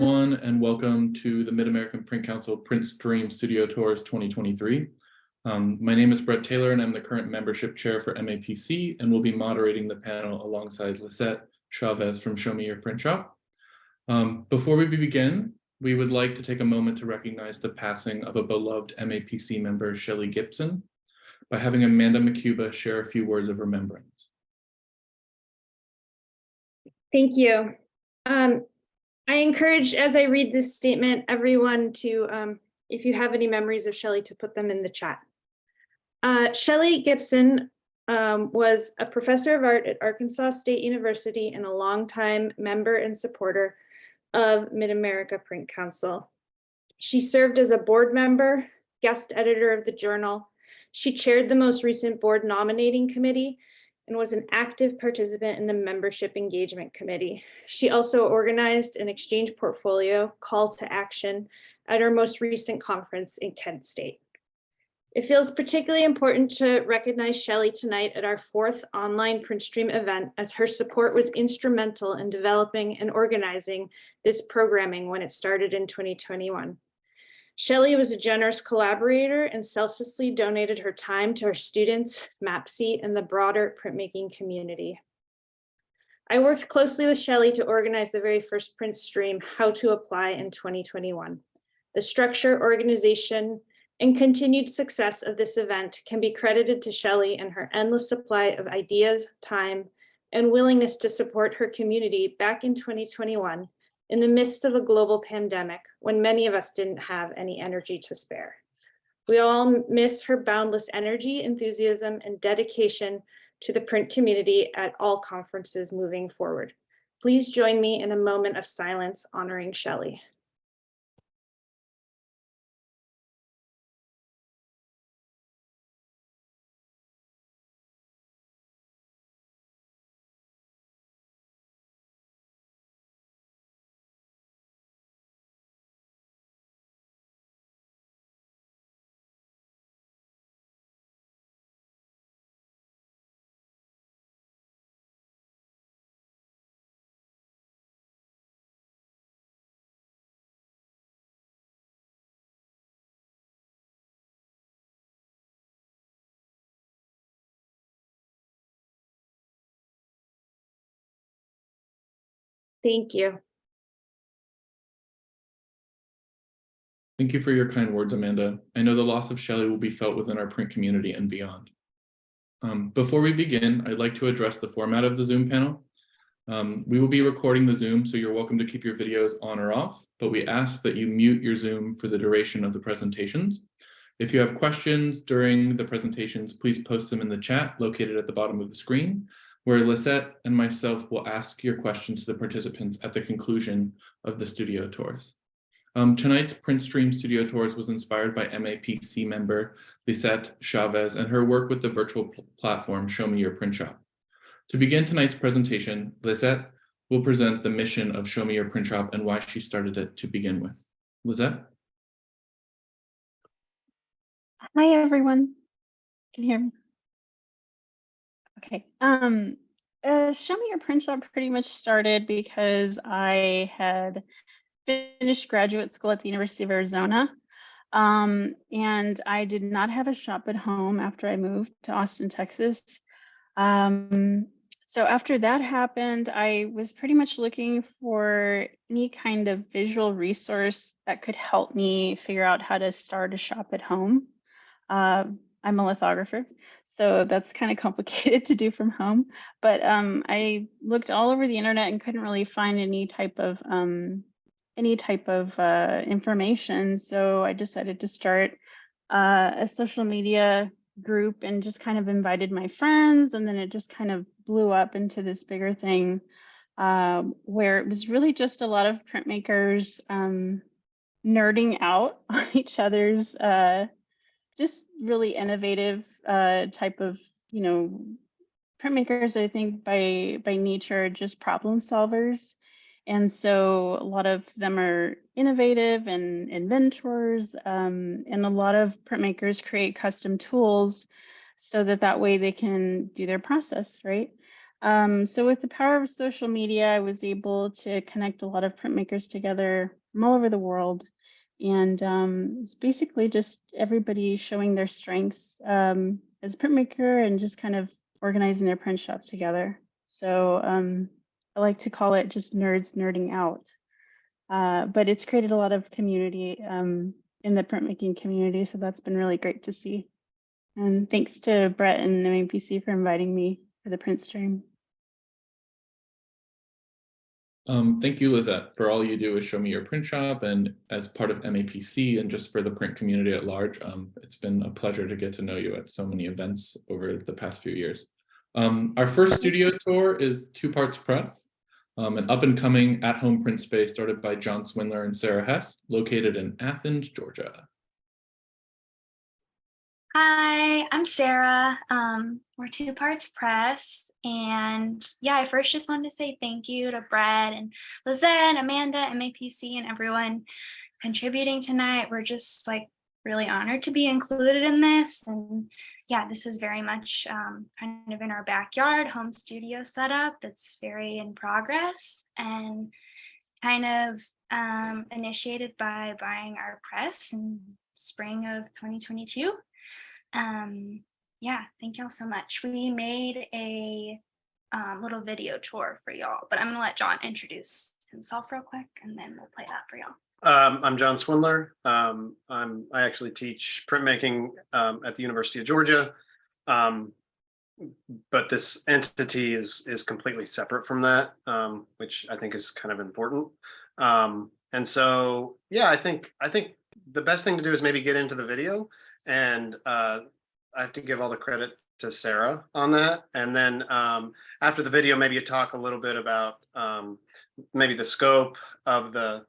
Everyone, and welcome to the Mid-American Print Council PrintStream Studio Tours 2023. My name is Brett Taylor, and I'm the current membership chair for MAPC, and will be moderating the panel alongside Lisette Chavez from Show Me Your Print Shop. Before we begin, we would like to take a moment to recognize the passing of a beloved MAPC member, Shelley Gibson, by having Amanda McCuba share a few words of remembrance. Thank you. I encourage, as I read this statement, everyone to, if you have any memories of Shelley, to put them in the chat. Shelley Gibson was a professor of art at Arkansas State University and a longtime member and supporter of Mid-America Print Council. She served as a board member, guest editor of the journal. She chaired the most recent board nominating committee and was an active participant in the membership engagement committee. She also organized an exchange portfolio call to action at our most recent conference in Kent State. It feels particularly important to recognize Shelley tonight at our 4th online PrintStream event, as her support was instrumental in developing and organizing this programming when it started in 2021. Shelley was a generous collaborator and selflessly donated her time to her students, MAPC, and the broader printmaking community. I worked closely with Shelley to organize the very first PrintStream How to Apply in 2021. The structure, organization, and continued success of this event can be credited to Shelley and her endless supply of ideas, time, and willingness to support her community back in 2021. In the midst of a global pandemic, when many of us didn't have any energy to spare. We all miss her boundless energy, enthusiasm, and dedication to the print community at all conferences moving forward. Please join me in a moment of silence honoring Shelley. Thank you. Thank you for your kind words, Amanda. I know the loss of Shelley will be felt within our print community and beyond. Before we begin, I'd like to address the format of the Zoom panel. We will be recording the Zoom, so you're welcome to keep your videos on or off, but we ask that you mute your Zoom for the duration of the presentations. If you have questions during the presentations, please post them in the chat located at the bottom of the screen, where Lisette and myself will ask your questions to the participants at the conclusion of the studio tours. Tonight's PrintStream Studio Tours was inspired by MAPC member Lisette Chavez and her work with the virtual platform Show Me Your Print Shop. To begin tonight's presentation, Lisette will present the mission of Show Me Your Print Shop and why she started it to begin with. Lisette? Hi, everyone. Can you hear me? Okay. Show Me Your Print Shop pretty much started because I had finished graduate school at the University of Arizona, and I did not have a shop at home after I moved to Austin, Texas. So after that happened, I was pretty much looking for any kind of visual resource that could help me figure out how to start a shop at home. I'm a lithographer, so that's kind of complicated to do from home. But I looked all over the internet and couldn't really find any type of information. So I decided to start a social media group and just kind of invited my friends, and then it just kind of blew up into this bigger thing where it was really just a lot of printmakers nerding out on each other's just really innovative type of, printmakers. I think by nature, just problem solvers. And so a lot of them are innovative and inventors, and a lot of printmakers create custom tools so that way they can do their process, right? So with the power of social media, I was able to connect a lot of printmakers together from all over the world. And it's basically just everybody showing their strengths as a printmaker and just kind of organizing their print shop together. So I like to call it just nerds nerding out. But it's created a lot of community in the printmaking community. So that's been really great to see. And thanks to Brett and MAPC for inviting me for the PrintStream. Thank you, Lisette, for all you do is show me your print shop, and as part of MAPC and just for the print community at large. It's been a pleasure to get to know you at so many events over the past few years. Our first studio tour is Two Parts Press, an up-and-coming at-home print space started by John Swindler and Sarah Hess, located in Athens, Georgia. Hi, I'm Sarah. We're Two Parts Press. And yeah, I first just wanted to say thank you to Brett and Lisette, Amanda, and MAPC, and everyone contributing tonight. We're just like really honored to be included in this. And yeah, this is very much kind of in our backyard home studio setup that's very in progress and kind of initiated by buying our press in spring of 2022. Yeah, thank y'all so much. We made a little video tour for y'all, but I'm gonna let John introduce himself real quick and then we'll play that for y'all. I'm John Swindler. I actually teach printmaking at the University of Georgia, but this entity is completely separate from that, which I think is kind of important. And so, yeah, I think the best thing to do is maybe get into the video, and I have to give all the credit to Sarah on that. And then after the video, maybe you talk a little bit about maybe the scope of the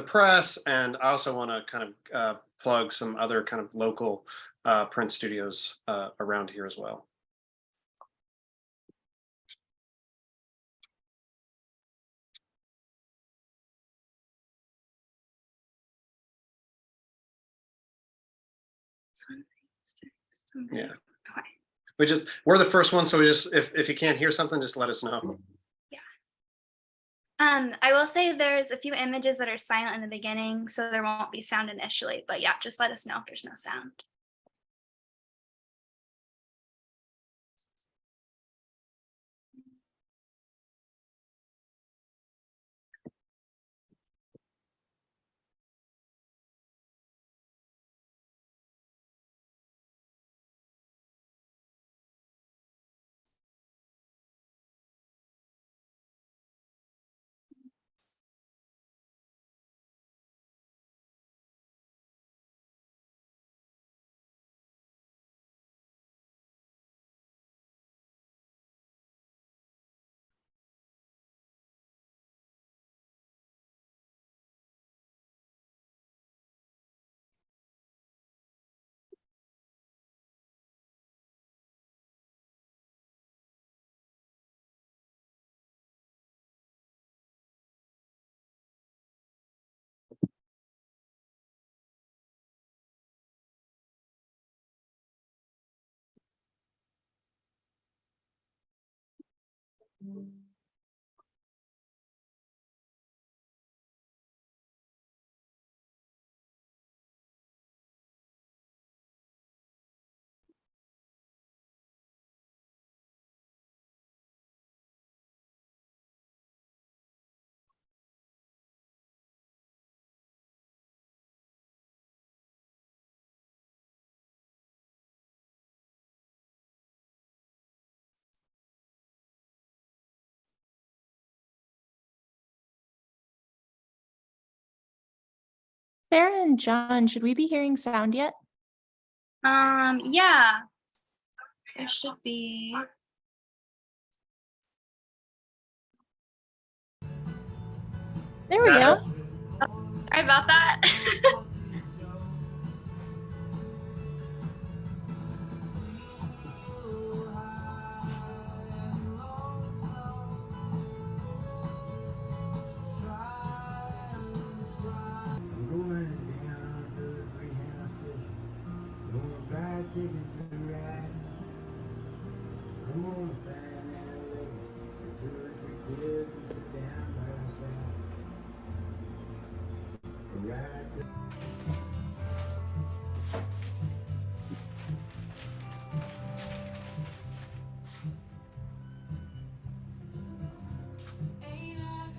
press. And I also want to kind of plug some other kind of local print studios around here as well. Yeah. Okay. We're the first one, so we just if you can't hear something, just let us know. Yeah. I will say there's a few images that are silent in the beginning, so there won't be sound initially, but yeah, just let us know if there's no sound. Sarah and John, should we be hearing sound yet? Yeah, there should be. There we go. Sorry about that. Digging to the right. I'm gonna find out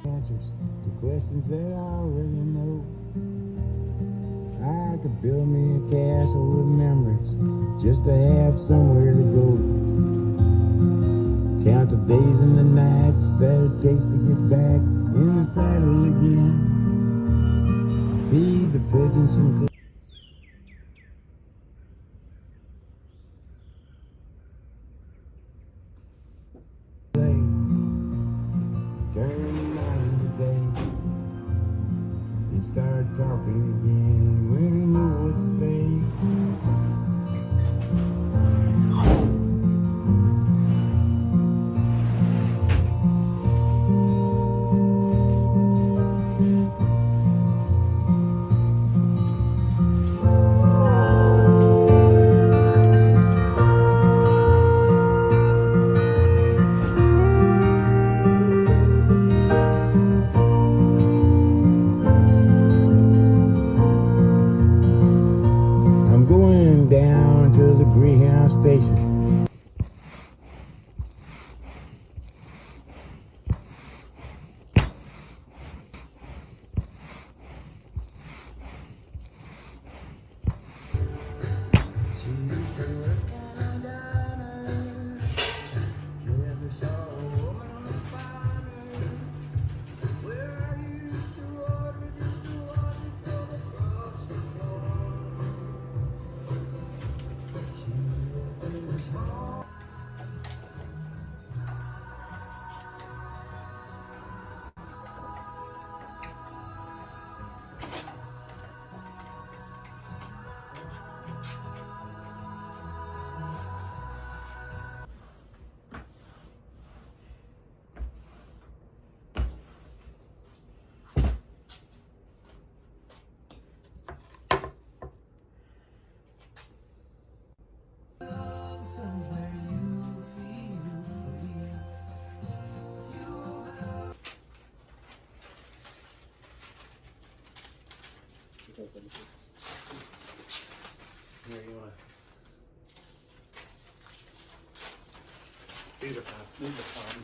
Answers to questions that I already know. I could build me a castle with memories just to have somewhere to go. Count the days and the nights that it takes to get back in the saddle again. Feed the pigeons some play. Turn the night into day. And start talking again when you know what to say. I'm going down to the Greyhound station. Here, you wanna? These are fine. These are fine.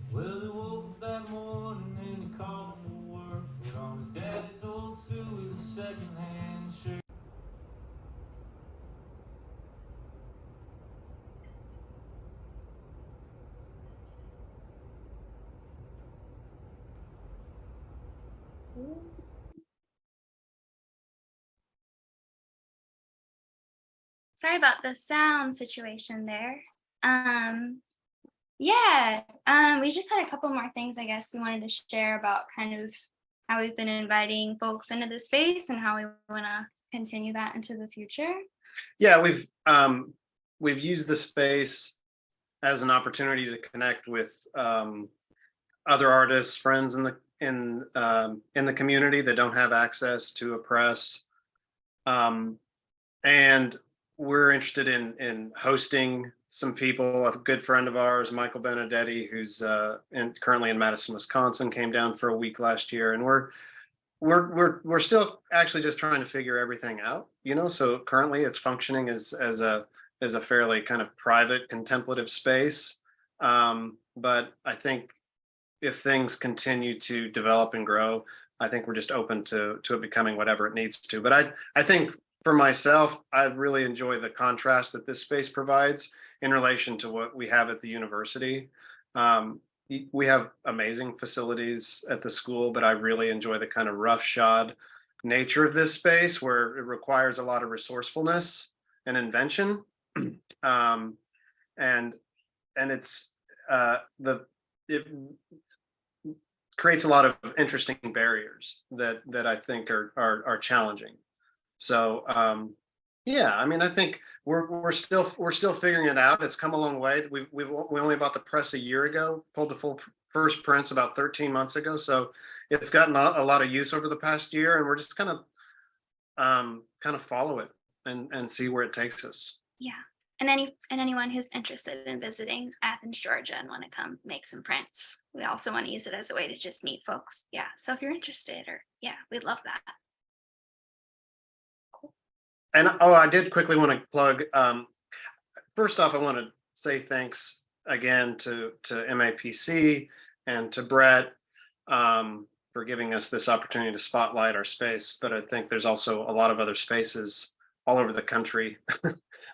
Well, he woke up that morning and he called him to work. Put on his daddy's old suit with a second-hand shirt. Sorry about the sound situation there. Yeah, we just had a couple more things I guess we wanted to share about kind of how we've been inviting folks into the space and how we want to continue that into the future. Yeah, we've used the space as an opportunity to connect with other artists, friends in the community that don't have access to a press, and we're interested in hosting some people. A good friend of ours, Michael Benedetti, who's currently in Madison, Wisconsin, came down for a week last year, and we're still actually just trying to figure everything out, so currently it's functioning as a fairly kind of private contemplative space, but I think if things continue to develop and grow, I think we're just open to it becoming whatever it needs to. But I think for myself, I really enjoy the contrast that this space provides in relation to what we have at the university. We have amazing facilities at the school, but I really enjoy the kind of roughshod nature of this space where it requires a lot of resourcefulness and invention. And it's it creates a lot of interesting barriers that I think are challenging. So yeah, I mean, I think we're still figuring it out. It's come a long way. We only bought the press a year ago, pulled the first prints about 13 months ago. So it's gotten a lot of use over the past year, and we're just kind of follow it and see where it takes us. Yeah. And anyone who's interested in visiting Athens, Georgia and want to come make some prints, we also want to use it as a way to just meet folks. Yeah. So if you're interested, or yeah, we'd love that. And I did quickly want to plug. First off, I want to say thanks again to MAPC and to Brett for giving us this opportunity to spotlight our space. But I think there's also a lot of other spaces all over the country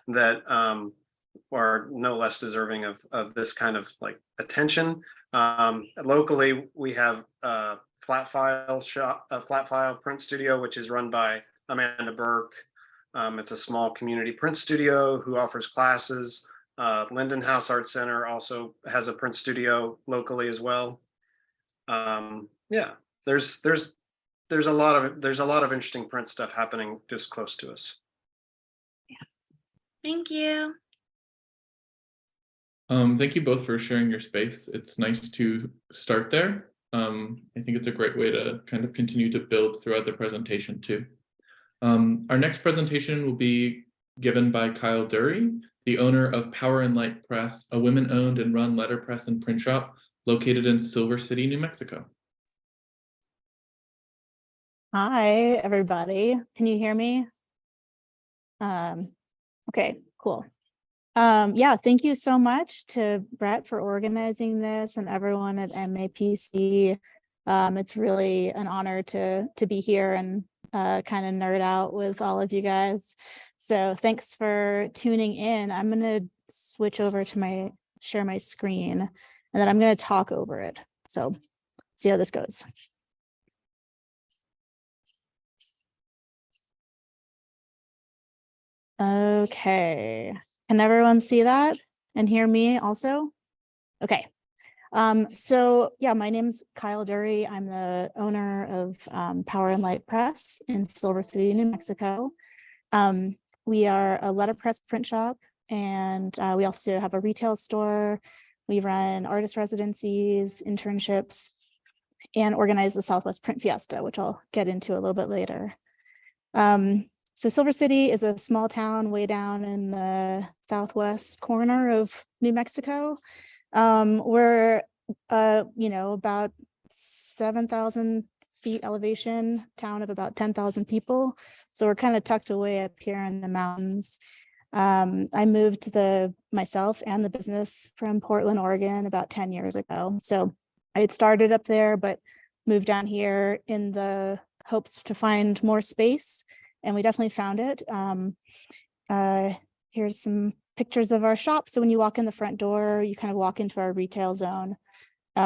that are no less deserving of this kind of like attention. Locally, we have a flat file print studio, which is run by Amanda Burke. It's a small community print studio who offers classes. Linden House Art Center also has a print studio locally as well. Yeah, there's a lot of interesting print stuff happening just close to us. Thank you. Thank you both for sharing your space. It's nice to start there. I think it's a great way to kind of continue to build throughout the presentation too. Our next presentation will be given by Kyle Dury, the owner of Power and Light Press, a women-owned and run letterpress and print shop located in Silver City, New Mexico. Hi, everybody. Can you hear me? Okay, cool. Yeah, thank you so much to Brett for organizing this and everyone at MAPC. It's really an honor to be here and kind of nerd out with all of you guys. So thanks for tuning in. I'm going to switch over to share my screen, and then I'm going to talk over it. So see how this goes. Okay, can everyone see that and hear me also? Okay. So yeah, my name's Kyle Dury. I'm the owner of Power and Light Press in Silver City, New Mexico. We are a letterpress print shop, and we also have a retail store. We run artist residencies, internships, and organize the Southwest Print Fiesta, which I'll get into a little bit later. So Silver City is a small town way down in the southwest corner of New Mexico. We're, about 7,000 feet elevation, town of about 10,000 people. So we're kind of tucked away up here in the mountains. I moved myself and the business from Portland, Oregon about 10 years ago. So I had started up there, but moved down here in the hopes to find more space. And we definitely found it. Here's some pictures of our shop. So when you walk in the front door, you kind of walk into our retail zone.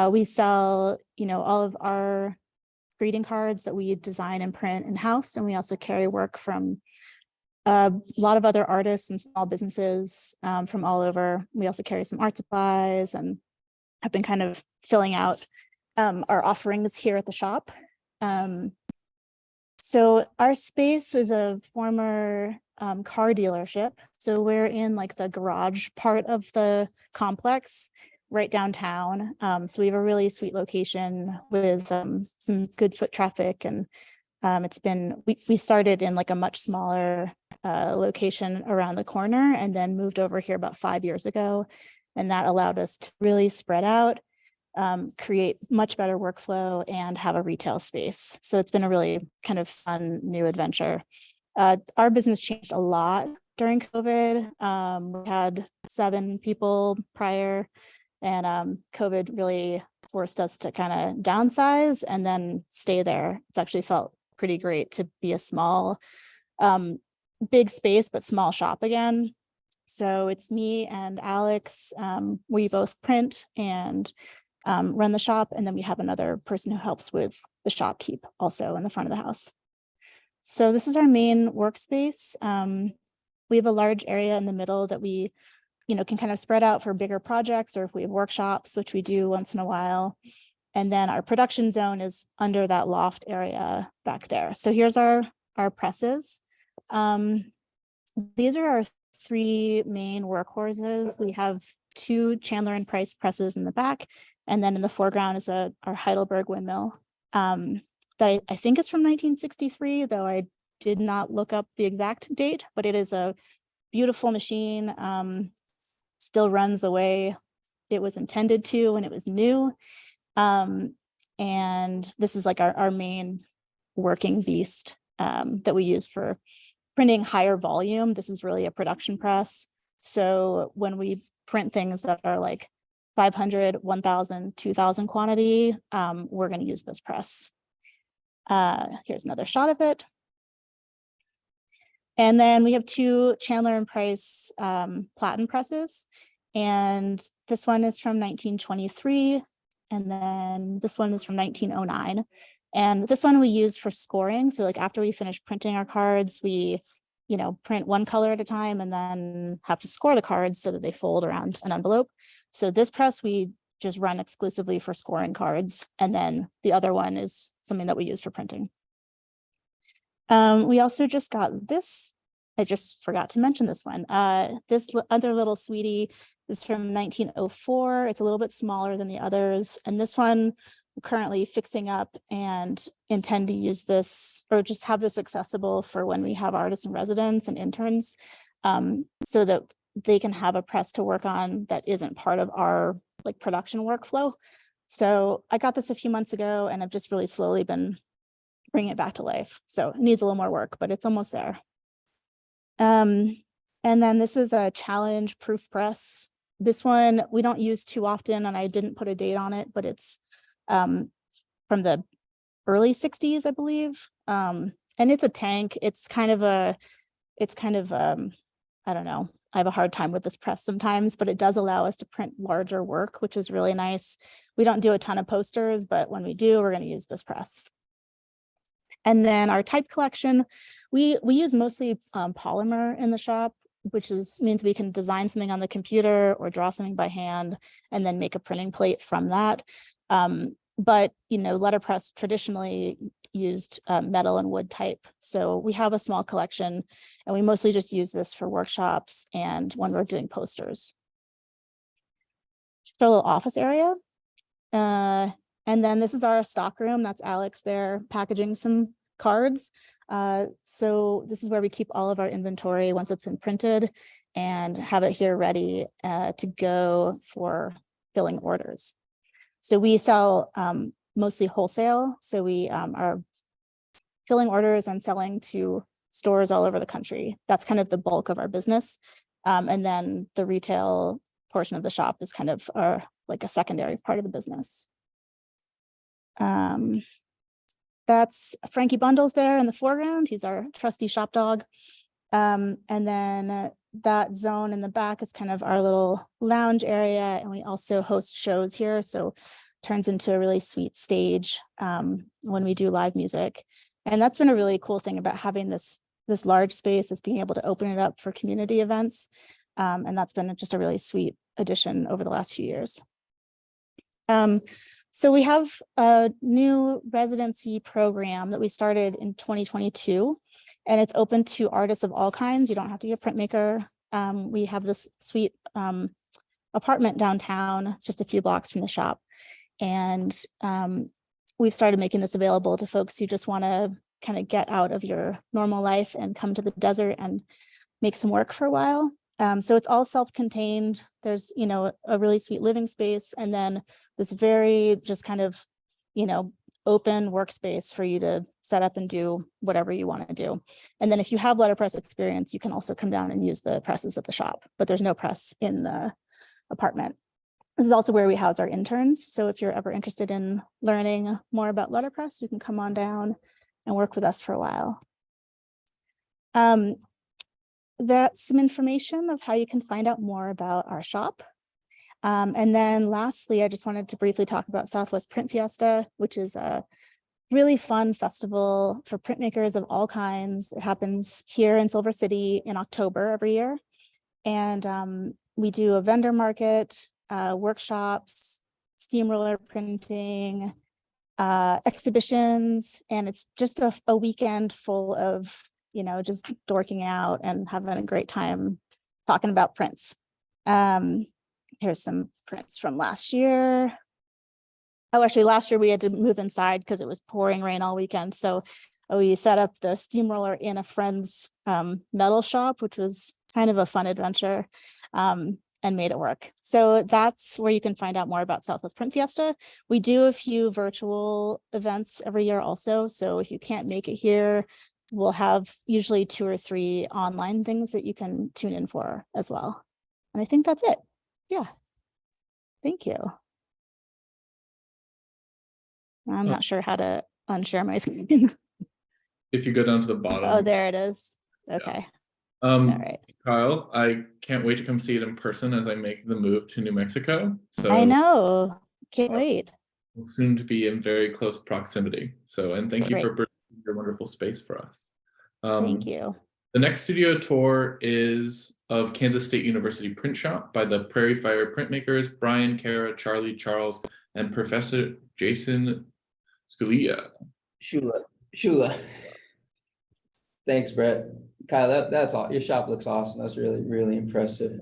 We sell, all of our greeting cards that we design and print in-house. And we also carry work from a lot of other artists and small businesses from all over. We also carry some art supplies and have been kind of filling out our offerings here at the shop. So our space was a former car dealership. So we're in like the garage part of the complex right downtown. So we have a really sweet location with some good foot traffic. And we started in like a much smaller location around the corner and then moved over here about 5 years ago. And that allowed us to really spread out, create much better workflow, and have a retail space. So it's been a really kind of fun new adventure. Our business changed a lot during COVID. We had 7 people prior, and COVID really forced us to kind of downsize and then stay there. It's actually felt pretty great to be a small, big space, but small shop again. So it's me and Alex. We both print and run the shop. And then we have another person who helps with the shopkeep also in the front of the house. So this is our main workspace. We have a large area in the middle that we, can kind of spread out for bigger projects, or if we have workshops, which we do once in a while. And then our production zone is under that loft area back there. So here's our presses. These are our 3 main workhorses. We have 2 Chandler and Price presses in the back, and then in the foreground is our Heidelberg windmill that I think is from 1963, though I did not look up the exact date, but it is a beautiful machine. Still runs the way it was intended to when it was new. And this is like our main working beast that we use for printing higher volume. This is really a production press. So when we print things that are like 500, 1,000, 2,000 quantity, we're going to use this press. Here's another shot of it. And then we have 2 Chandler and Price platen presses. And this one is from 1923. And then this one is from 1909. And this one we use for scoring. So like after we finish printing our cards, we, print one color at a time and then have to score the cards so that they fold around an envelope. So this press we just run exclusively for scoring cards. And then the other one is something that we use for printing. We also just got this. I just forgot to mention this one. This other little sweetie is from 1904. It's a little bit smaller than the others. And this one we're currently fixing up and intend to use this or just have this accessible for when we have artists in residence and interns, so that they can have a press to work on that isn't part of our production workflow. So I got this a few months ago and I've just really slowly been bringing it back to life. So it needs a little more work, but it's almost there. And then this is a challenge proof press. This one we don't use too often and I didn't put a date on it, but it's from the early 60s, I believe. And it's a tank. It's kind of I don't know. I have a hard time with this press sometimes, but it does allow us to print larger work, which is really nice. We don't do a ton of posters, but when we do, we're going to use this press. And then our type collection, we use mostly polymer in the shop, which means we can design something on the computer or draw something by hand and then make a printing plate from that. But letterpress traditionally used metal and wood type. So we have a small collection and we mostly just use this for workshops and when we're doing posters. For a little office area. And then this is our stock room. That's Alex there packaging some cards. So this is where we keep all of our inventory once it's been printed and have it here ready to go for filling orders. So we sell mostly wholesale. So we are filling orders and selling to stores all over the country. That's kind of the bulk of our business. And then the retail portion of the shop is kind of like a secondary part of the business. That's Frankie Bundles there in the foreground. He's our trusty shop dog. And then that zone in the back is kind of our little lounge area. And we also host shows here. So turns into a really sweet stage when we do live music. And that's been a really cool thing about having this large space, is being able to open it up for community events. And that's been just a really sweet addition over the last few years. So we have a new residency program that we started in 2022, and it's open to artists of all kinds. You don't have to be a printmaker. We have this sweet apartment downtown. It's just a few blocks from the shop. And we've started making this available to folks who just want to kind of get out of your normal life and come to the desert and make some work for a while. So it's all self-contained. There's, a really sweet living space, and then this very just kind of, open workspace for you to set up and do whatever you want to do. And then if you have letterpress experience, you can also come down and use the presses at the shop, but there's no press in the apartment. This is also where we house our interns. So if you're ever interested in learning more about letterpress, you can come on down and work with us for a while. That's some information of how you can find out more about our shop. And then lastly, I just wanted to briefly talk about Southwest Print Fiesta, which is a really fun festival for printmakers of all kinds. It happens here in Silver City in October every year. And we do a vendor market, workshops, steamroller printing, exhibitions, and it's just a weekend full of, you know, just dorking out and having a great time talking about prints. Here's some prints from last year. Oh, actually, last year we had to move inside because it was pouring rain all weekend. So we set up the steamroller in a friend's metal shop, which was kind of a fun adventure, and made it work. So that's where you can find out more about Southwest Print Fiesta. We do a few virtual events every year also. So if you can't make it here, we'll have usually 2 or 3 online things that you can tune in for as well. And I think that's it. Yeah. Thank you. I'm not sure how to unshare my screen. If you go down to the bottom. Oh, there it is. Okay. All right. Kyle, I can't wait to come see it in person as I make the move to New Mexico. So I know. Can't wait. we'll soon to be in very close proximity. So, and thank you Great. for bringing your wonderful space for us. Thank you. The next studio tour is of Kansas State University Print Shop by the Prairie Fire printmakers, Brian, Kara, Charlie, Charles, and Professor Jason Scalia. Shula. Thanks, Brett. Kyle, that's all. Your shop looks awesome. That's really, really impressive.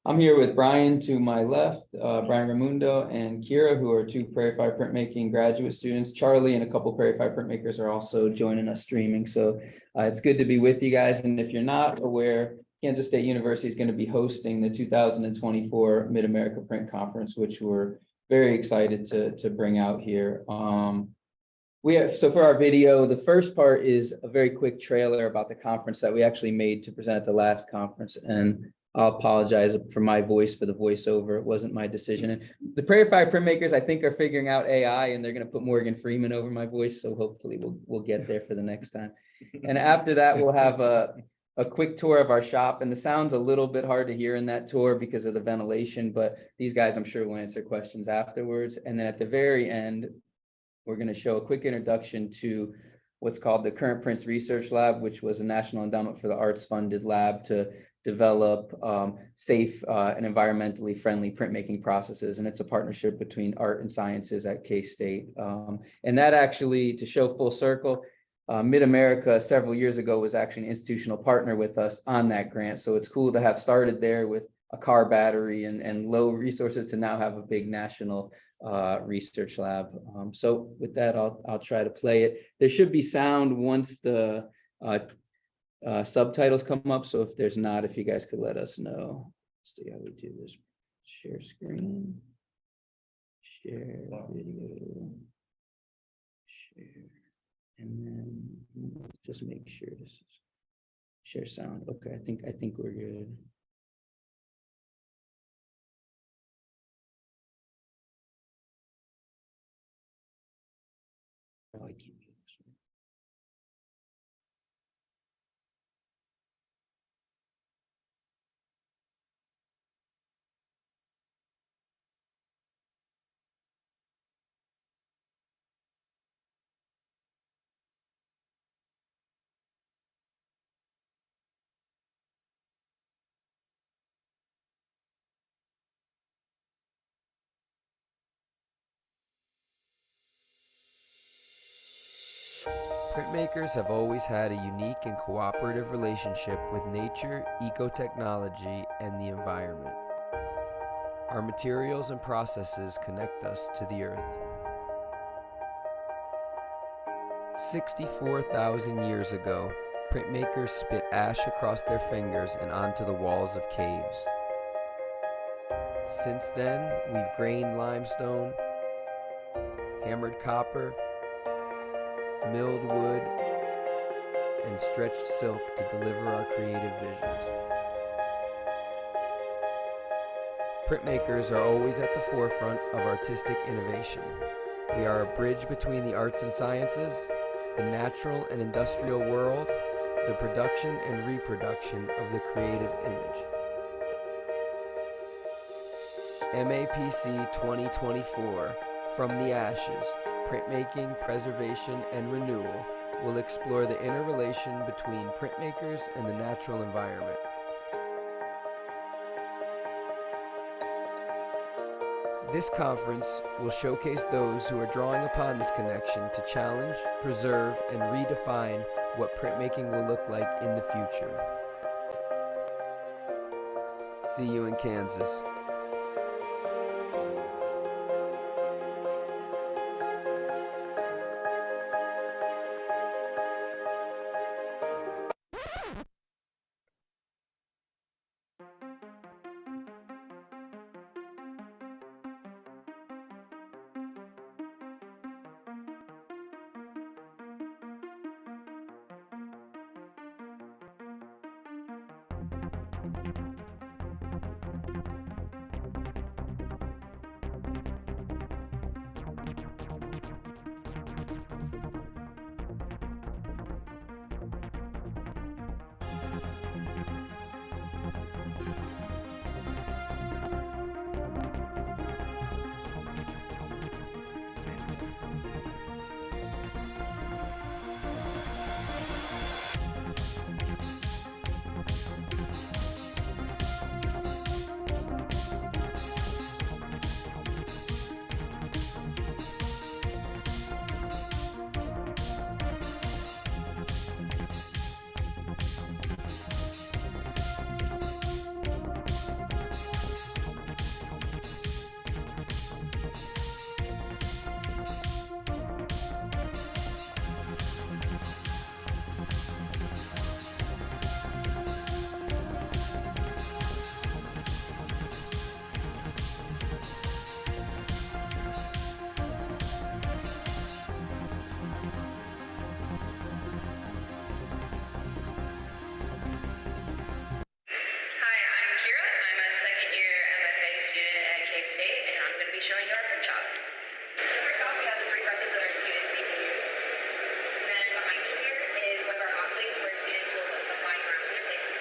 I'm here with Brian to my left, Brian Raimundo and Kira, who are 2 Prairie Fire printmaking graduate students. Charlie and a couple Prairie Fire printmakers are also joining us streaming. So it's good to be with you guys. And if you're not aware, Kansas State University is going to be hosting the 2024 Mid-America Print Conference, which we're very excited to bring out here. So for our video, the first part is a very quick trailer about the conference that we actually made to present at the last conference. And I'll apologize for my voice for the voiceover. It wasn't my decision. And the Prairie Fire printmakers, I think, are figuring out AI, and they're going to put Morgan Freeman over my voice. So hopefully we'll get there for the next time. And after that, we'll have a quick tour of our shop. And the sound's a little bit hard to hear in that tour because of the ventilation, but these guys, I'm sure, will answer questions afterwards. And then at the very end, we're going to show a quick introduction to what's called the Current Prints Research Lab, which was a National Endowment for the Arts funded lab to develop safe and environmentally friendly printmaking processes. And it's a partnership between art and sciences at K-State. And that actually, to show full circle, Mid-America several years ago was actually an institutional partner with us on that grant. So it's cool to have started there with a car battery and low resources to now have a big national research lab. So with that, I'll try to play it. There should be sound once the subtitles come up. So if there's not, if you guys could let us know. Let's see how we do this. Share screen. Share video. Share. And then let's just make sure this is share sound. Okay, I think we're good. Oh, I can't do this one. Printmakers have always had a unique and cooperative relationship with nature, ecotechnology, and the environment. Our materials and processes connect us to the earth. 64,000 years ago, printmakers spit ash across their fingers and onto the walls of caves. Since then, we've grained limestone, hammered copper, milled wood, and stretched silk to deliver our creative visions. Printmakers are always at the forefront of artistic innovation. We are a bridge between the arts and sciences, the natural and industrial world, the production and reproduction of the creative image. MAPC 2024, From the Ashes, Printmaking, Preservation, and Renewal, will explore the interrelation between printmakers and the natural environment. This conference will showcase those who are drawing upon this connection to challenge, preserve, and redefine what printmaking will look like in the future. See you in Kansas. Hi, I'm Kira. I'm a second year MFA student at K-State, and I'm going to be showing you our print shop. So first off, we have the 3 presses that our students need to use. And then behind me here is one of our hot plates where students will apply ground to their plates.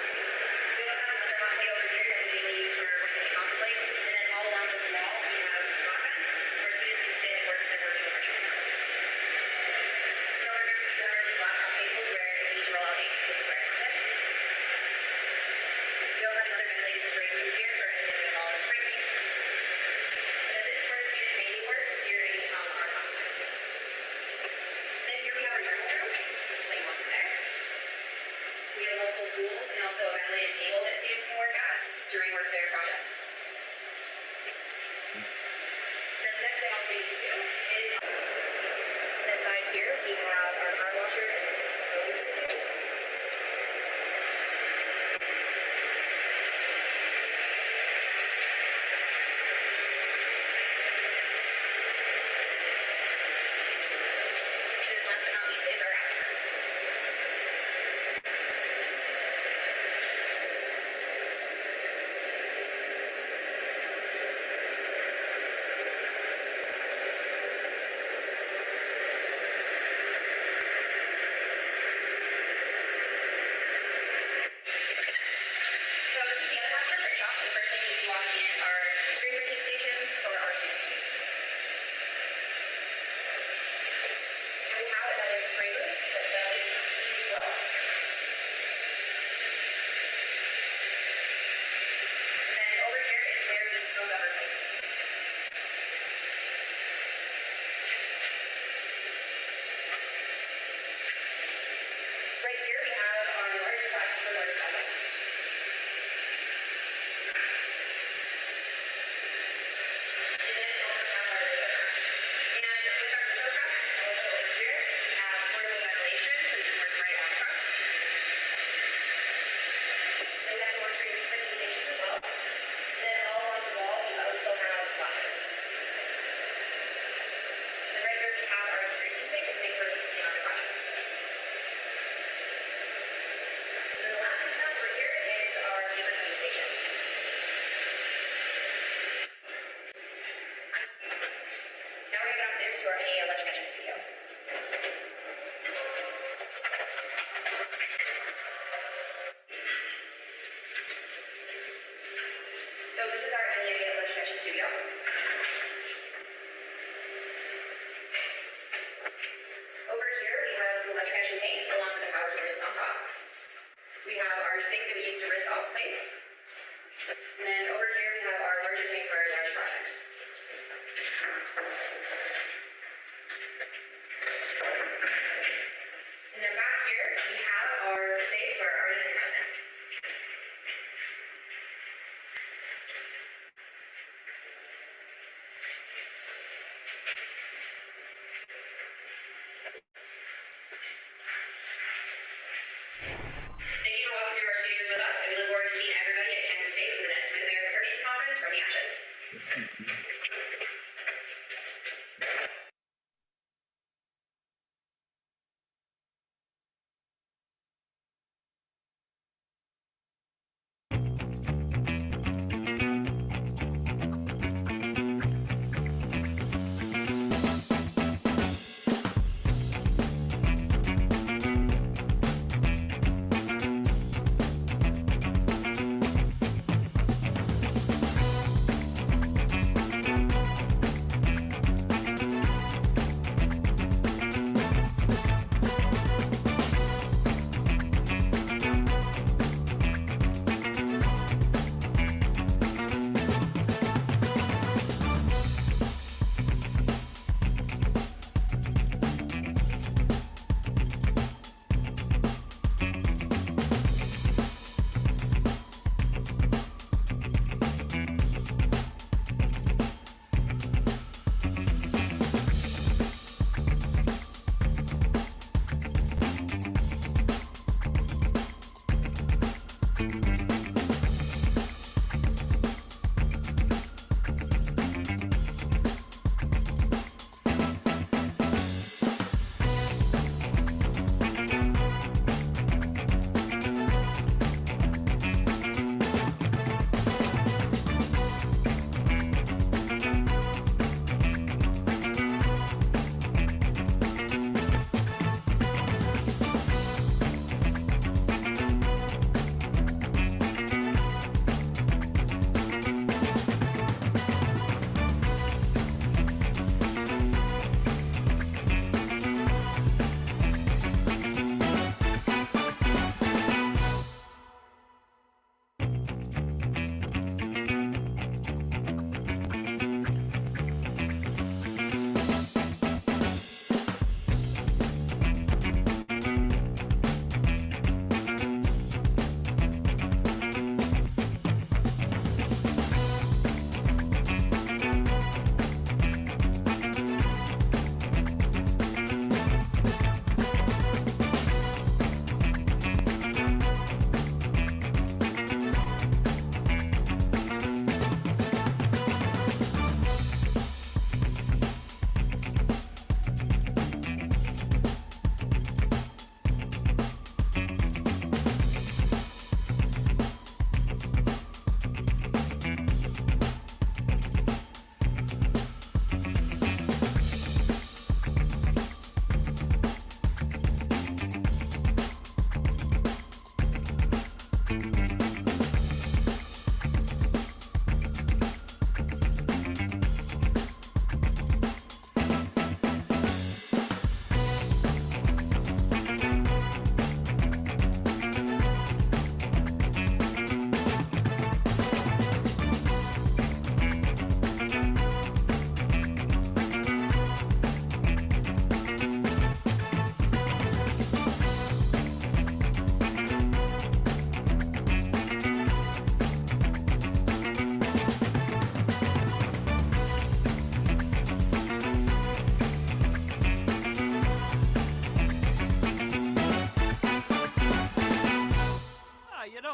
We also have another hot plate over here that we mainly use for working hot plates. And then all along this wall, we have slot beds where students can sit and work if we're doing our show notes. In other room, we have our 2 glass hot tables where if you need to roll out ink, this is where it happens. We also have another ventilated spray booth here for anything that involves spray paint. And then this is where the students mainly work during our class time. Then here we have our journal room, just like one there. We have multiple tools and also a ventilated table that students can work at during work fair projects. Then the next thing I'll take you to is inside here we have our car washer and then disposal too. And then last but not least is our acid room. is our NEA PrintStream Studio. Over here, we have some electric engine tanks along with the power sources on top. We have our sink that we use to rinse off plates. And then over here, we have our larger tank for our large projects. And then back here, we have our space for our artists in resident. Thank you for walking through our studios with us, and we look forward to seeing everybody at Kansas State for the next Smith American Printmaking Conference from the Ashes.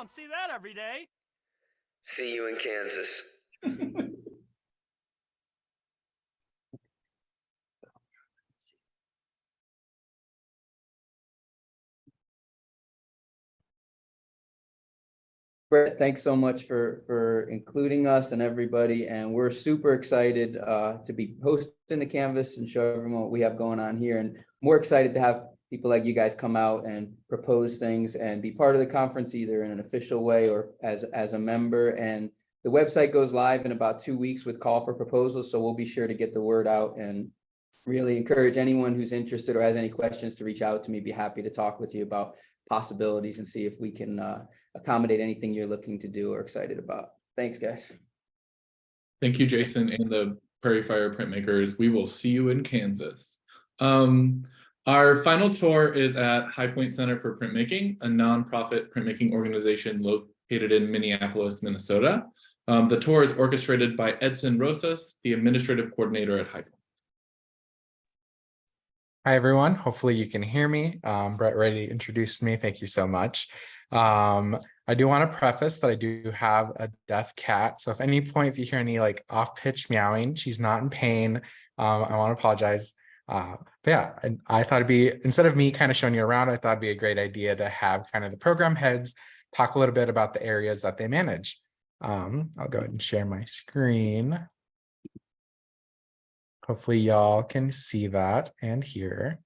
don't see that every day. See you in Kansas. Brett, thanks so much for including us and everybody. And we're super excited to be hosting the Canvas and show everyone what we have going on here. And more excited to have people like you guys come out and propose things and be part of the conference, either in an official way or as a member. And The website goes live in about 2 weeks with call for proposals, so we'll be sure to get the word out and really encourage anyone who's interested or has any questions to reach out to me. Be happy to talk with you about possibilities and see if we can accommodate anything you're looking to do or excited about. Thanks, guys. Thank you, Jason, and the Prairie Fire printmakers. We will see you in Kansas. Our final tour is at Highpoint Center for Printmaking, a nonprofit printmaking organization located in Minneapolis, Minnesota. The tour is orchestrated by Edson Rosas, the administrative coordinator at Highpoint. Hi, everyone. Hopefully you can hear me. Brett already introduced me. Thank you so much. I do want to preface that I do have a deaf cat. So if any point, if you hear any like off-pitch meowing, she's not in pain. I want to apologize. But yeah, I thought it'd be, instead of me kind of showing you around, I thought it'd be a great idea to have kind of the program heads talk a little bit about the areas that they manage. I'll go ahead and share my screen. Hopefully y'all can see that and hear.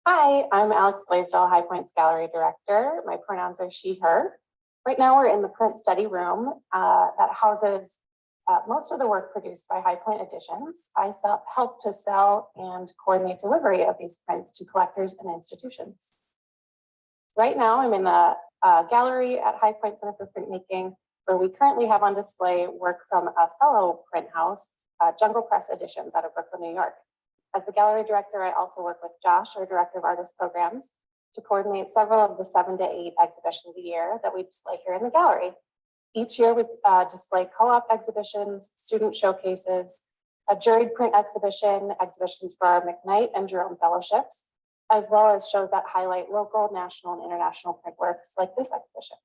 Hi, I'm Alex Blaisdell, Highpoint's Gallery Director. My pronouns are she, her. Right now we're in the print study room that houses most of the work produced by Highpoint Editions. I help to sell and coordinate delivery of these prints to collectors and institutions. Right now I'm in the gallery at Highpoint Center for Printmaking, where we currently have on display work from a fellow print house, Jungle Press Editions out of Brooklyn, New York. As the gallery director, I also work with Josh, our director of artist programs, to coordinate several of the 7 to 8 exhibitions a year that we display here in the gallery. Each year we display co-op exhibitions, student showcases, a juried print exhibition, exhibitions for our McKnight and Jerome fellowships, as well as shows that highlight local, national, and international print works like this exhibition.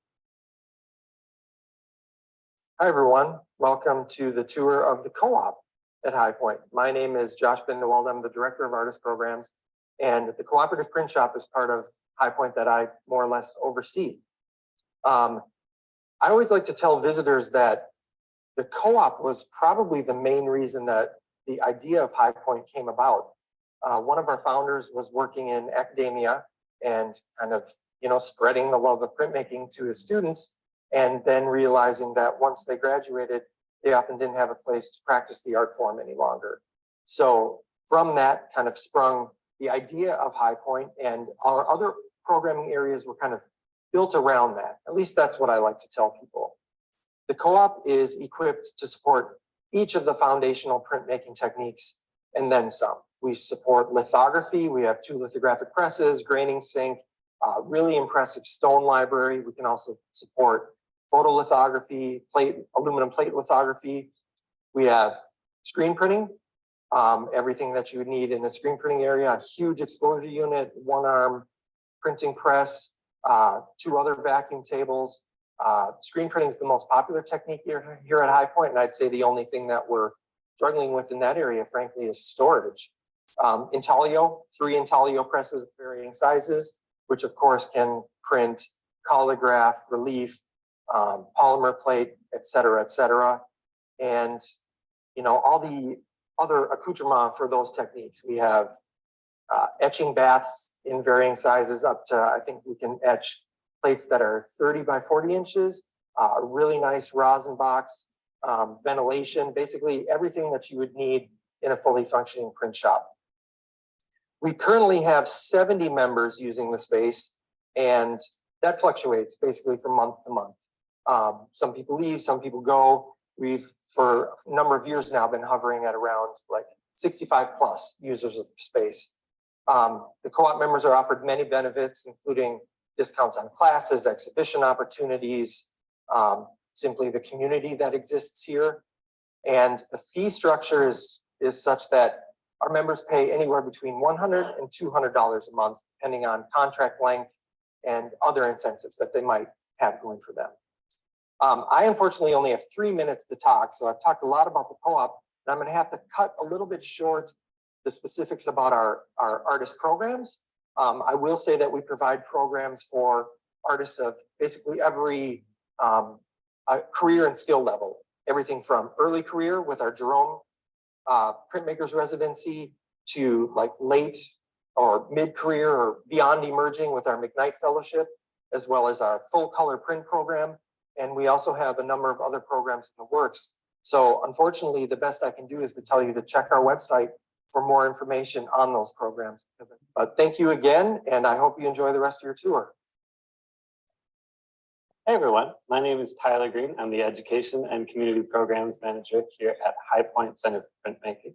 Hi, everyone. Welcome to the tour of the co-op at Highpoint. My name is Josh Bindewald. I'm the director of artist programs, and the cooperative print shop is part of Highpoint that I more or less oversee. I always like to tell visitors that the co-op was probably the main reason that the idea of Highpoint came about. One of our founders was working in academia and kind of, spreading the love of printmaking to his students, and then realizing that once they graduated, they often didn't have a place to practice the art form any longer. So from that kind of sprung the idea of Highpoint, and our other programming areas were kind of built around that. At least that's what I like to tell people. The co-op is equipped to support each of the foundational printmaking techniques and then some. We support lithography. We have 2 lithographic presses, graining sink, really impressive stone library. We can also support photolithography, aluminum plate lithography. We have screen printing, everything that you would need in the screen printing area, a huge exposure unit, 1-arm printing press, 2 other vacuum tables. Screen printing is the most popular technique here at Highpoint, and I'd say the only thing that we're struggling with in that area, frankly, is storage. Intaglio, 3 intaglio presses of varying sizes, which of course can print collagraph, relief, polymer plate, et cetera, and all the other accoutrements for those techniques. We have etching baths in varying sizes up to, I think we can etch plates that are 30 by 40 inches, a really nice rosin box, ventilation, basically everything that you would need in a fully functioning print shop. We currently have 70 members using the space, and that fluctuates basically from month to month. Some people leave, some people go. We've, for a number of years now, been hovering at around like 65 plus users of the space. The co-op members are offered many benefits, including discounts on classes, exhibition opportunities, simply the community that exists here. And the fee structure is such that our members pay anywhere between $100 and $200 a month, depending on contract length and other incentives that they might have going for them. I unfortunately only have 3 minutes to talk, so I've talked a lot about the co-op, and I'm going to have to cut a little bit short the specifics about our artist programs. I will say that we provide programs for artists of basically every career and skill level, everything from early career with our Jerome printmakers residency to like late or mid-career or beyond emerging with our McKnight Fellowship, as well as our full color print program. And we also have a number of other programs in the works. So unfortunately, the best I can do is to tell you to check our website for more information on those programs. But thank you again, and I hope you enjoy the rest of your tour. Hey everyone, my name is Tyler Green. I'm the Education and Community Programs Manager here at Highpoint Center for Printmaking.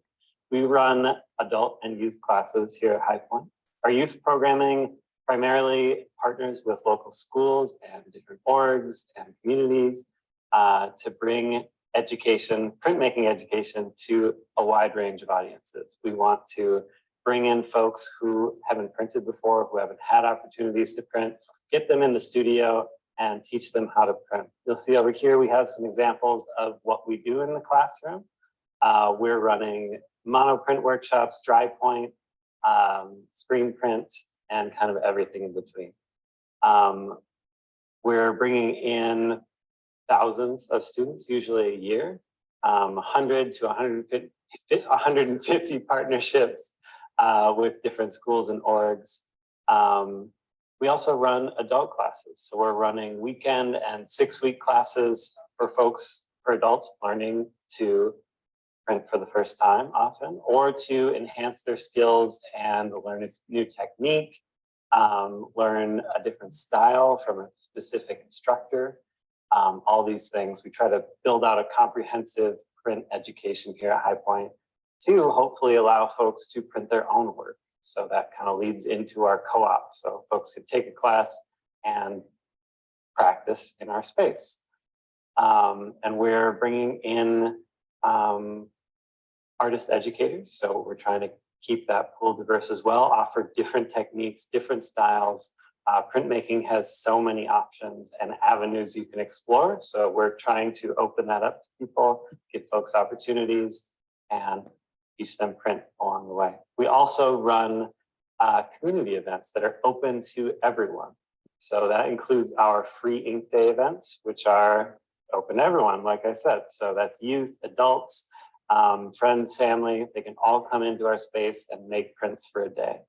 We run adult and youth classes here at Highpoint. Our youth programming primarily partners with local schools and different orgs and communities to bring education, printmaking education to a wide range of audiences. We want to bring in folks who haven't printed before, who haven't had opportunities to print, get them in the studio and teach them how to print. You'll see over here, we have some examples of what we do in the classroom. We're running mono print workshops, dry point, screen print, and kind of everything in between. We're bringing in thousands of students, usually a year, 100 to 150 partnerships with different schools and orgs. We also run adult classes. So we're running weekend and 6-week classes for folks, for adults learning to print for the first time often, or to enhance their skills and learn a new technique, learn a different style from a specific instructor. All these things, we try to build out a comprehensive print education here at Highpoint to hopefully allow folks to print their own work. So that kind of leads into our co-op. So folks can take a class and practice in our space. And we're bringing in artist educators. So we're trying to keep that pool diverse as well, offer different techniques, different styles. Printmaking has so many options and avenues you can explore. So we're trying to open that up to people, give folks opportunities, and teach them print along the way. We also run community events that are open to everyone. So that includes our free ink day events, which are open to everyone, like I said. So that's youth, adults, friends, family. They can all come into our space and make prints for a day.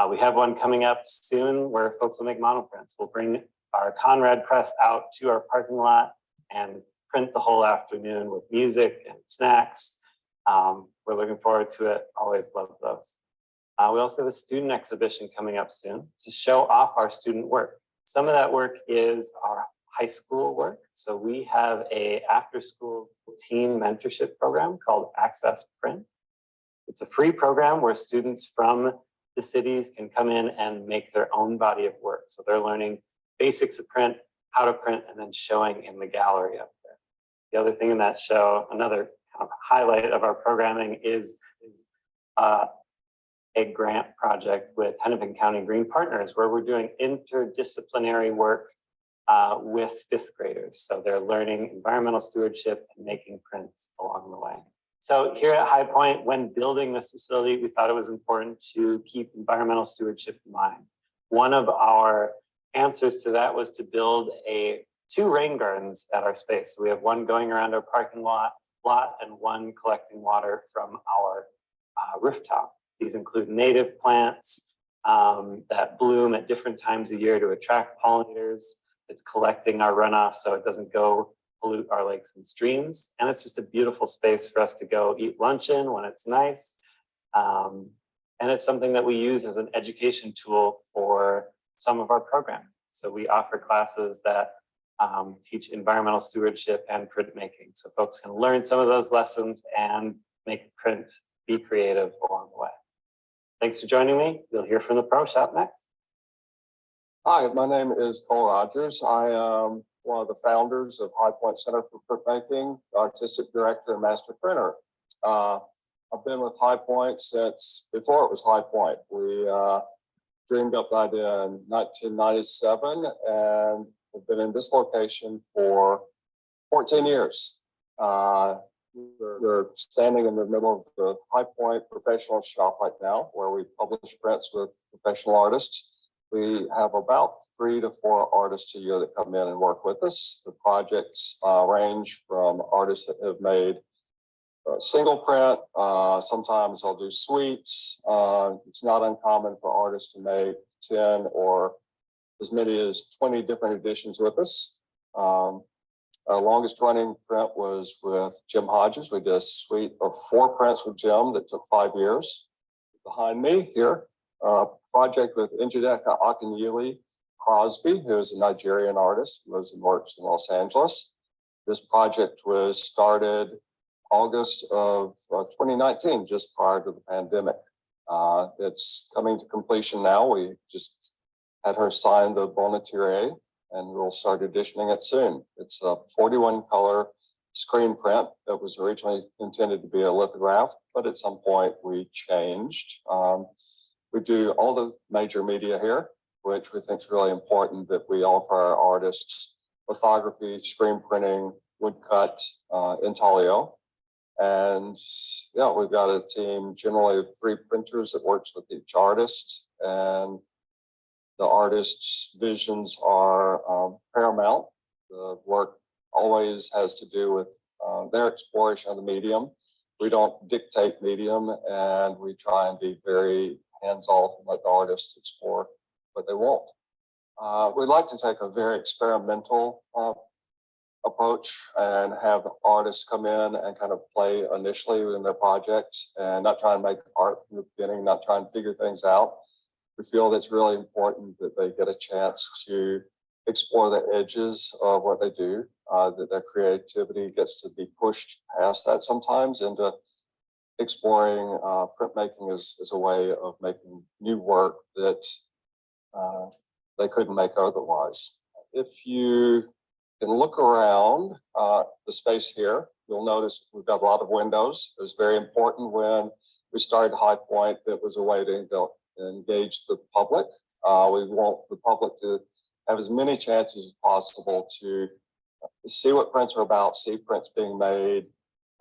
We have one coming up soon where folks will make monoprints. We'll bring our Conrad press out to our parking lot and print the whole afternoon with music and snacks. We're looking forward to it. Always love those. We also have a student exhibition coming up soon to show off our student work. Some of that work is our high school work. So we have a after-school teen mentorship program called Access Print. It's a free program where students from the cities can come in and make their own body of work. So they're learning basics of print, how to print, and then showing in the gallery up there. The other thing in that show, another kind of highlight of our programming is a grant project with Hennepin County Green Partners, where we're doing interdisciplinary work with 5th graders. So they're learning environmental stewardship and making prints along the way. So here at Highpoint, when building this facility, we thought it was important to keep environmental stewardship in mind. One of our answers to that was to build 2 rain gardens at our space. So we have one going around our parking lot and one collecting water from our rooftop. These include native plants that bloom at different times of year to attract pollinators. It's collecting our runoff so it doesn't go pollute our lakes and streams. And it's just a beautiful space for us to go eat lunch in when it's nice. And it's something that we use as an education tool for some of our programming. So we offer classes that teach environmental stewardship and printmaking. So folks can learn some of those lessons and make print, be creative along the way. Thanks for joining me. You'll hear from the Pro Shop next. Hi, my name is Cole Rogers. I am one of the founders of Highpoint Center for Printmaking, artistic director and master printer. I've been with Highpoint since before it was Highpoint. We dreamed up the idea in 1997 and have been in this location for 14 years. We're standing in the middle of the Highpoint professional shop right now, where we publish prints with professional artists. We have about 3 to 4 artists a year that come in and work with us. The projects range from artists that have made single print. Sometimes I'll do suites. It's not uncommon for artists to make 10 or as many as 20 different editions with us. Our longest running print was with Jim Hodges. We did a suite of 4 prints with Jim that took 5 years. Behind me here, project with Njideka Akinyele Crosby, who is a Nigerian artist, lives and works in Los Angeles. This project was started August of 2019, just prior to the pandemic. It's coming to completion now. We just had her sign the bon matière, and we'll start editioning it soon. It's a 41 color screen print that was originally intended to be a lithograph, but at some point we changed. We do all the major media here, which we think is really important that we offer our artists lithography, screen printing, woodcut, intaglio. And yeah, we've got a team generally of 3 printers that works with each artist, and the artist's visions are paramount. The work always has to do with their exploration of the medium. We don't dictate medium, and we try and be very hands-off and let the artists explore what they want. We'd like to take a very experimental approach and have artists come in and kind of play initially in their projects and not try and make art from the beginning, not try and figure things out. We feel that it's really important that they get a chance to explore the edges of what they do, that their creativity gets to be pushed past that sometimes into exploring printmaking as a way of making new work that they couldn't make otherwise. If you can look around the space here, you'll notice we've got a lot of windows. It was very important when we started Highpoint that was a way to engage the public. We want the public to have as many chances as possible to see what prints are about, see prints being made.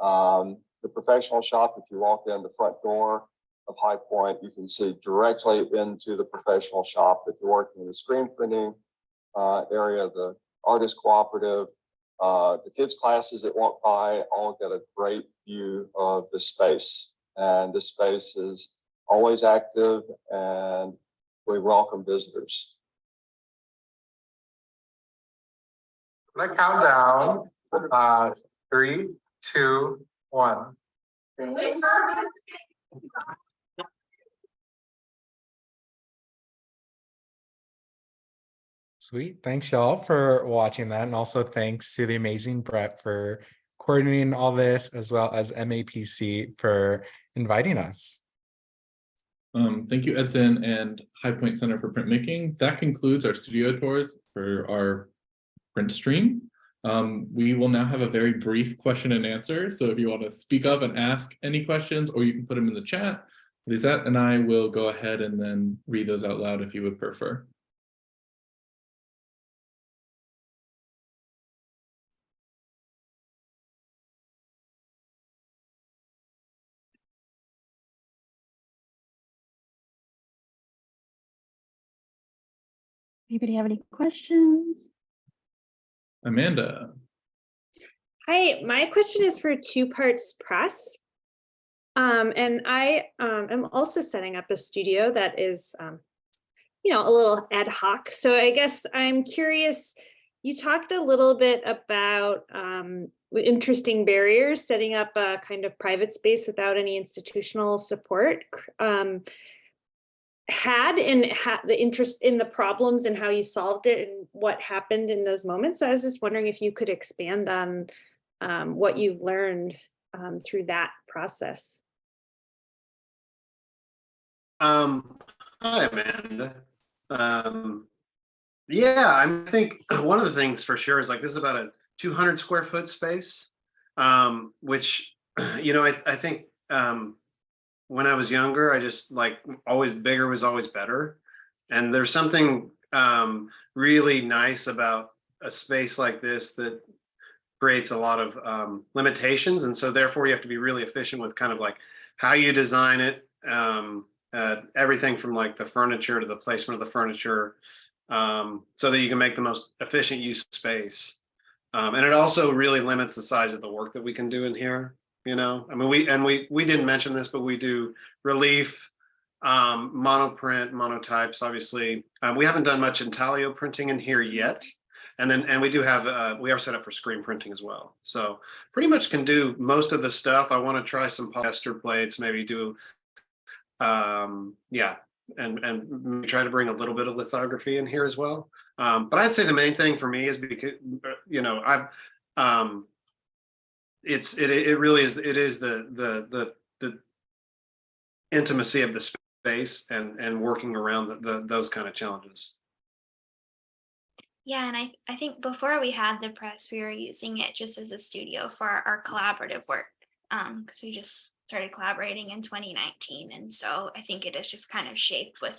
The professional shop, if you walk in the front door of Highpoint, you can see directly into the professional shop. If you're working in the screen printing area, the artist cooperative, the kids classes that walk by all get a great view of the space. And the space is always active, and we welcome visitors. I'm gonna count down. 3, 2, 1. Sweet. Thanks, y'all, for watching that. And also thanks to the amazing Brett for coordinating all this, as well as MAPC for inviting us. Thank you, Edson and Highpoint Center for Printmaking. That concludes our studio tours for our print stream. We will now have a very brief question and answer. So if you want to speak up and ask any questions, or you can put them in the chat, Lisette and I will go ahead and then read those out loud if you would prefer. Anybody have any questions? Amanda. Hi, my question is for Two Parts Press. And I am also setting up a studio that is, a little ad hoc. So I guess I'm curious, you talked a little bit about interesting barriers, setting up a kind of private space without any institutional support. Had the interest in the problems and how you solved it and what happened in those moments. So I was just wondering if you could expand on what you've learned through that process. Hi, Amanda. Yeah, I think one of the things for sure is like this is about a 200 square foot space, which, I think when I was younger, I just like always bigger was always better. And there's something really nice about a space like this that creates a lot of limitations. And so therefore you have to be really efficient with kind of like how you design it, everything from like the furniture to the placement of the furniture, so that you can make the most efficient use of space. And it also really limits the size of the work that we can do in here. you know, I mean, we didn't mention this, but we do relief, monoprint, monotypes, obviously. We haven't done much intaglio printing in here yet. And we do have, we are set up for screen printing as well. So pretty much can do most of the stuff. I want to try some polyester plates, maybe do, yeah, and try to bring a little bit of lithography in here as well. But I'd say the main thing for me is because, you know, it really is, it is the intimacy of the space and working around those kind of challenges. Yeah, and I think before we had the press, we were using it just as a studio for our collaborative work, because we just started collaborating in 2019. And so I think it is just kind of shaped with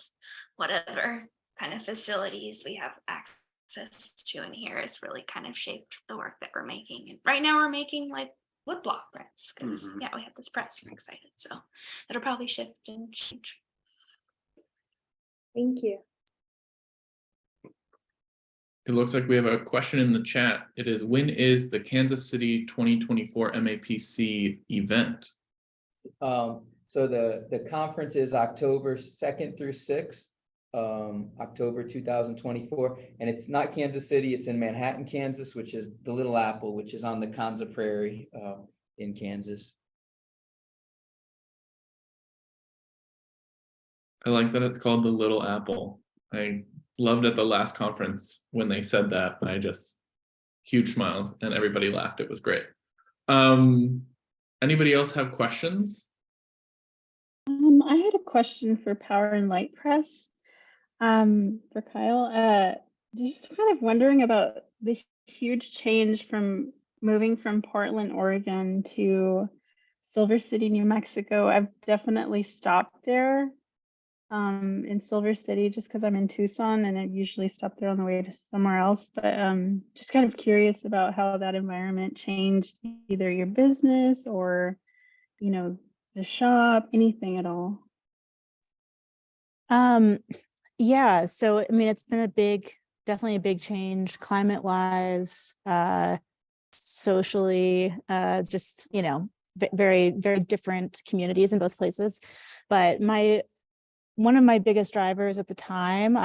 whatever kind of facilities we have access to in here is really kind of shaped the work that we're making. And right now we're making like woodblock prints because yeah, we have this press. We're excited. So it'll probably shift and change. Thank you. It looks like we have a question in the chat. It is, when is the Kansas City 2024 MAPC event? So the conference is October 2nd through 6th, October 2024, and it's not Kansas City, it's in Manhattan, Kansas, which is the Little Apple, which is on the Kanza Prairie in Kansas. I like that it's called the Little Apple. I loved at the last conference when they said that. I just, huge smiles and everybody laughed. It was great. Anybody else have questions? I had a question for Power and Light Press for Kyle. Just kind of wondering about the huge change from moving from Portland, Oregon to Silver City, New Mexico. I've definitely stopped there in Silver City just because I'm in Tucson and I usually stop there on the way to somewhere else. But just kind of curious about how that environment changed either your business or, you know, the shop, anything at all. Yeah, so I mean, it's been definitely a big change climate wise, socially, just, you know, very, very different communities in both places. But one of my biggest drivers at the time,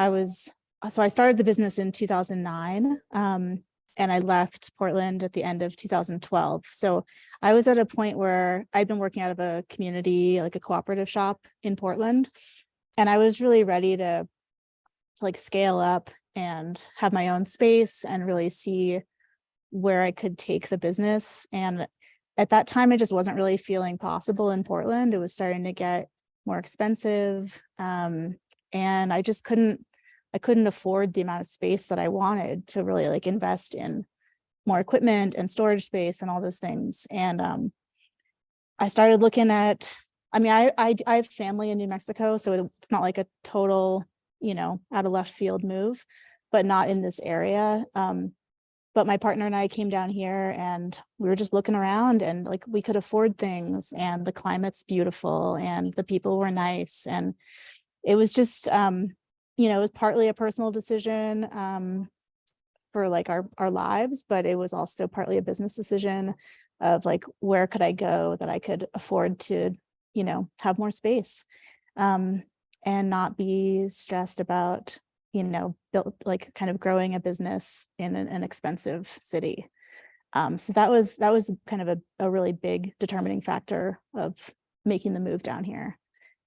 so I started the business in 2009, and I left Portland at the end of 2012. So I was at a point where I'd been working out of a community, like a cooperative shop in Portland, and I was really ready to like scale up and have my own space and really see where I could take the business. And at that time, it just wasn't really feeling possible in Portland. It was starting to get more expensive. And I just couldn't afford the amount of space that I wanted to really like invest in more equipment and storage space and all those things. And I started looking at, I mean, I have family in New Mexico, so it's not like a total, you know, out of left field move, but not in this area. But my partner and I came down here and we were just looking around and like we could afford things and the climate's beautiful and the people were nice. And it was just, you know, it was partly a personal decision for like our lives, but it was also partly a business decision of like, where could I go that I could afford to, you know, have more space and not be stressed about, you know, built like kind of growing a business in an expensive city. So that was kind of a really big determining factor of making the move down here.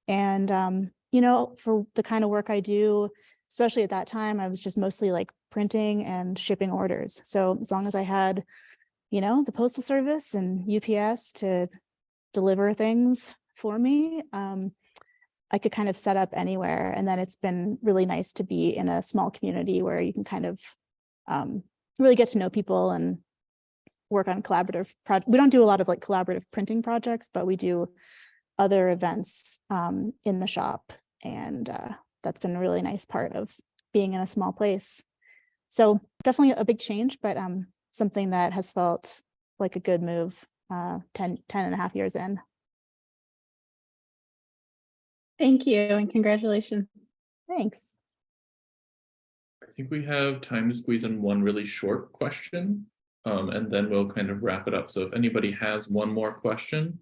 And, you know, for the kind of work I do, especially at that time, I was just mostly like printing and shipping orders. So as long as I had, you know, the postal service and UPS to deliver things for me, I could kind of set up anywhere. And then it's been really nice to be in a small community where you can kind of really get to know people and work on collaborative projects. We don't do a lot of like collaborative printing projects, but we do other events in the shop. And that's been a really nice part of being in a small place. So definitely a big change, but something that has felt like a good move 10 and a half years in. Thank you and congratulations. Thanks. I think we have time to squeeze in one really short question. and then we'll kind of wrap it up. So if anybody has one more question,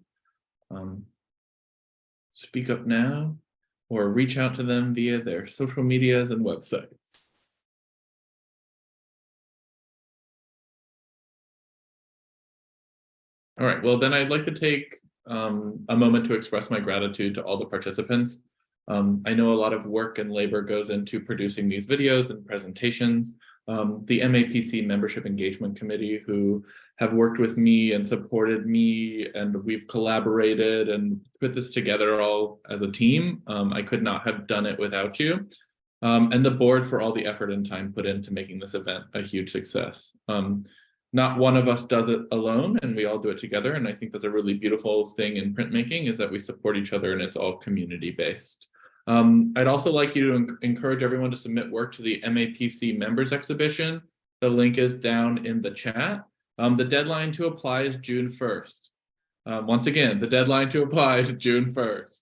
speak up now or reach out to them via their social medias and websites. All right, well, then I'd like to take a moment to express my gratitude to all the participants. I know a lot of work and labor goes into producing these videos and presentations. The MAPC Membership Engagement Committee, who have worked with me and supported me, and we've collaborated and put this together all as a team. I could not have done it without you. And the board for all the effort and time put into making this event a huge success. Not one of us does it alone, and we all do it together. And I think that's a really beautiful thing in printmaking, is that we support each other and it's all community-based. I'd also like you to encourage everyone to submit work to the MAPC members exhibition. The link is down in the chat. The deadline to apply is June 1st. Once again, the deadline to apply is June 1st.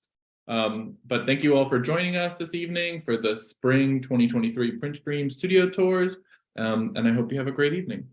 But thank you all for joining us this evening for the Spring 2023 PrintStream Studio Tours. And I hope you have a great evening.